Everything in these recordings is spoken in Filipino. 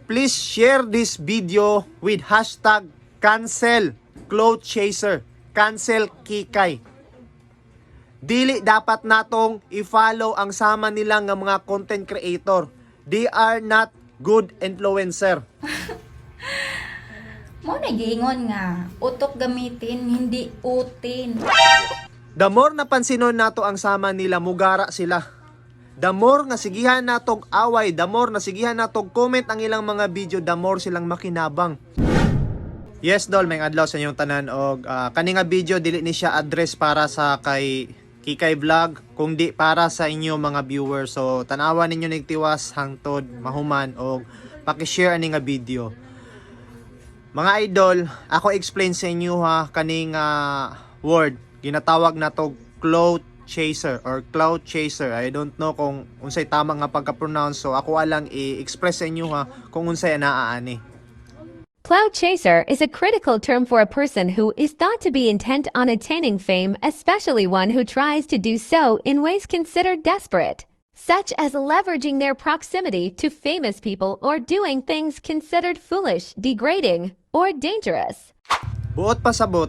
Please share this video with hashtag cancel clout chaser, cancel kikay. Dili dapat natong i-follow ang sama nila nga mga content creator. They are not good influencer. Mo nagingon nga, utok gamitin, hindi utin. The more napansinon nato ang sama nila, mugara sila. The more nga sigihan natong away, the more na sigihan natong comment ang ilang mga video, the more silang makinabang. Yes, Dol, may adlaw sa inyong tanan og kani nga video dili ni siya address para sa kay Kikay Vlog, kundi para sa inyo mga viewers. So tanawan ninyo nigtiwas hangtod mahuman og paki-share ani nga video. Mga idol, ako explain sa inyo ha kaning word ginatawag na to clout chaser or clout chaser. I don't know kung unsay tama nga pagka-pronounce, so ako alang i-express sa inyo ha kung unsay naaani. Clout chaser is a critical term for a person who is thought to be intent on attaining fame, especially one who tries to do so in ways considered desperate, such as leveraging their proximity to famous people or doing things considered foolish, degrading, or dangerous. Buot pasabot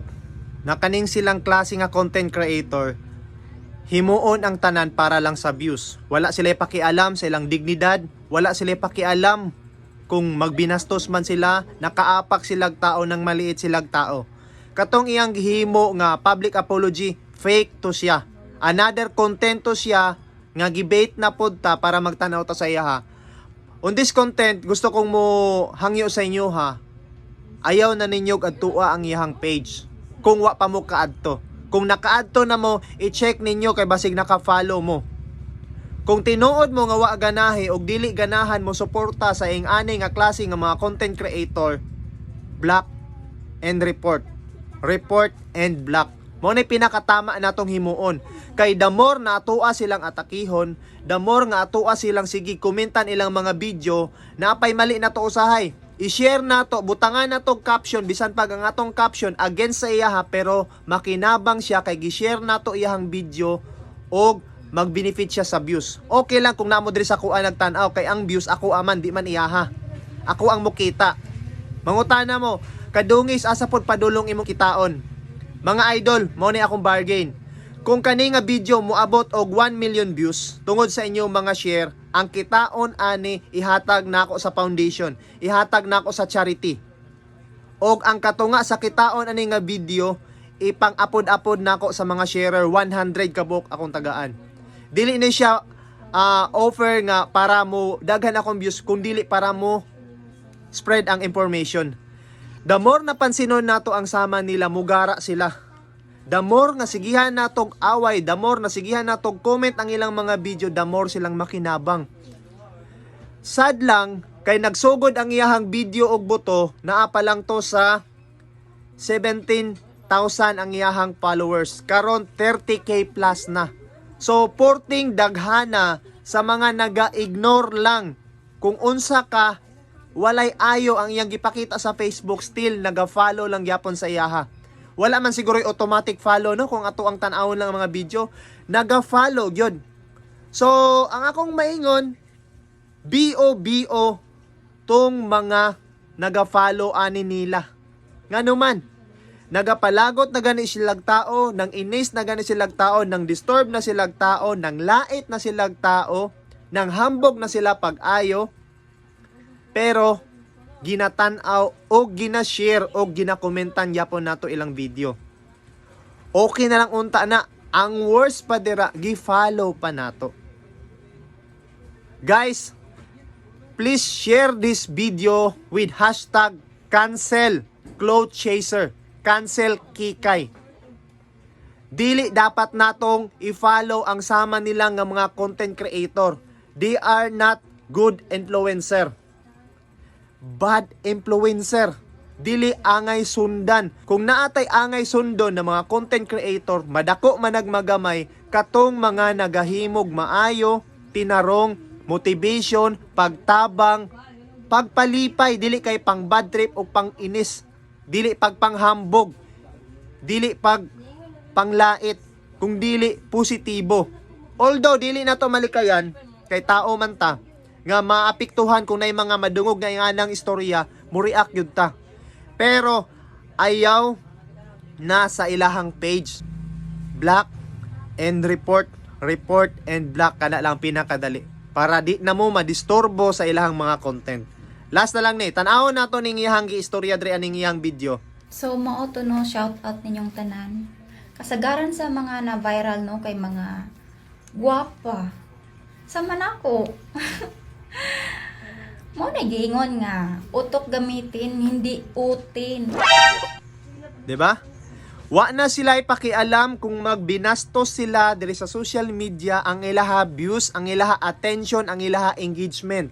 na kaning silang klase nga content creator, himuon ang tanan para lang sa views. Wala sila pakialam sa ilang dignidad, wala sila pakialam kung magbinastos man sila, nakaapak silag tao ng maliit silag tao. Katong iyang gihimo nga public apology, fake to siya. Another content to siya nga gibait na pod ta para magtanaw ta sa iya ha. On this content, gusto kong mo hangyo sa inyo ha. Ayaw na ninyo adtua ang iyang page. Kung wa pa mo kaadto. Kung nakaadto na mo, i-check ninyo kay basig naka-follow mo. Kung tinuod mo nga wa ganahe og dili ganahan mo suporta sa ing-ani nga klase nga mga content creator, block and report. Report and block. Mo na pinakatama natong himuon. Kay the more na atua silang atakihon, the more nga atua silang sige komentan ilang mga video na apay mali na to usahay. I-share na to, butangan na to caption, bisan pag ang atong caption against sa iya ha, pero makinabang siya kay gi-share na to iyang video og mag-benefit siya sa views. Okay lang kung namo diri sa kuha nagtanaw kay ang views ako aman di man iyaha. Ako ang mukita. Mangutana mo, kadungis asa pod padulong imong kitaon. Mga idol, mo ni akong bargain. Kung kani nga video moabot og 1 million views tungod sa inyong mga share, ang kitaon ani ihatag nako sa foundation, ihatag nako sa charity. Og ang katunga sa kitaon ani nga video ipang-apod-apod nako sa mga sharer, 100 kabok akong tagaan. Dili ni siya offer nga para mo daghan akong views, kung dili para mo spread ang information. The more napansinon nato ang sama nila, mugara sila. The more nga sigihan natong away, the more na sigihan natong comment ang ilang mga video, the more silang makinabang. Sad lang kay nagsugod ang iyahang video og buto, naa pa lang to sa 17,000 ang iyahang followers. Karon 30k plus na. So, porting daghana sa mga naga-ignore lang. Kung unsa ka, walay ayo ang iyang gipakita sa Facebook, still naga-follow lang yapon sa iyaha. Wala man siguro yung automatic follow, no? Kung ato ang tanawon lang mga video, naga-follow yun. So, ang akong maingon, BO tong mga naga-follow ani nila. Nga naman, nagapalagot na gani silag tao, nang inis na gani silag tao, nang disturb na silag tao, nang lait na silag tao, nang hambog na sila pag-ayo, pero ginatanaw o ginashare o ginakomentan yapon nato ilang video. Okay na lang unta na, ang worst pa dira, gi-follow pa nato. Guys, please share this video with hashtag cancel clout chaser, cancel kikay. Dili dapat natong i-follow ang sama nila nga mga content creator. They are not good influencer. Bad influencer. Dili angay sundan. Kung naatay angay sundon ng mga content creator, madako managmagamay katong mga nagahimog maayo, tinarong, motivation, pagtabang, pagpalipay, dili kay pang bad trip o pang inis. Dili pag panghambog, dili pag panglait, kung dili positibo. Although dili na to malikayan kay tao man ta, nga maapektuhan kung nay mga madungog nga inganang istorya, mo react yun ta. Pero ayaw na sa ilahang page. Block and report, report and block kana lang pinakadali para di na mo madisturbo sa ilahang mga content. Last na lang ni, tan-awon nato ning iyang giistorya diri aning iyang video. So mao to no, shout out ninyong tanan. Kasagaran sa mga na viral no kay mga gwapa. Sama na ako. Mo nagiingon nga utok gamitin hindi utin. 'Di ba? Wa na sila ipakialam kung magbinastos sila diri sa social media, ang ilaha views, ang ilaha attention, ang ilaha engagement.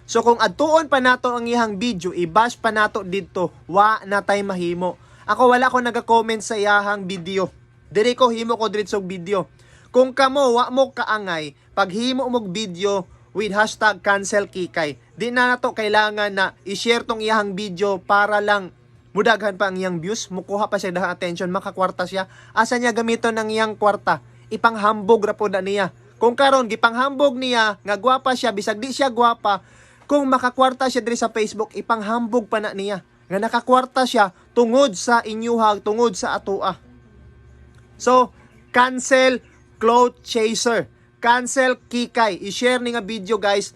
So kung adtuon pa nato ang iyang video, i-bash pa nato dito, wa na tay mahimo. Ako wala ko naga-comment sa iyang video. Diri ko himo ko diri sa video. Kung kamo wa mo kaangay, pag himo mog video with hashtag cancel kikay, di na nato kailangan na i-share tong iyang video para lang mudaghan pa ang iyang views, mukuha pa siya dahang attention, makakwarta siya. Asa niya gamiton ang iyang kwarta? Ipanghambog ra po na niya. Kung karon gipanghambog niya nga gwapa siya, bisag di siya gwapa, kung makakwarta siya diri sa Facebook, ipanghambog pa na niya. Nga nakakwarta siya tungod sa inyuhag, tungod sa atua. So, cancel clout chaser. Cancel kikay. I-share ni nga video guys.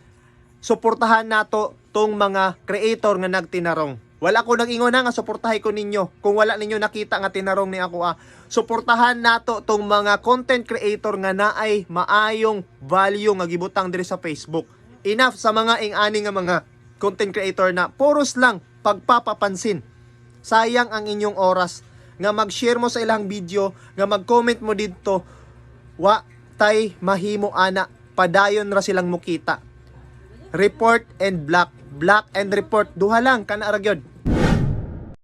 Suportahan nato tong mga creator nga nagtinarong. Wala ko nag-ingon nga suportahay ko ninyo. Kung wala ninyo nakita nga tinarong ni ako suportahan nato tong mga content creator nga naay maayong value nga gibutang diri sa Facebook. Enough sa mga ing-ani nga mga content creator na puros lang pagpapapansin. Sayang ang inyong oras nga mag-share mo sa ilang video, nga mag-comment mo dito, wa tay mahimo ana, padayon ra silang mukita. Report and block, block and report, duha lang kana ra gyud.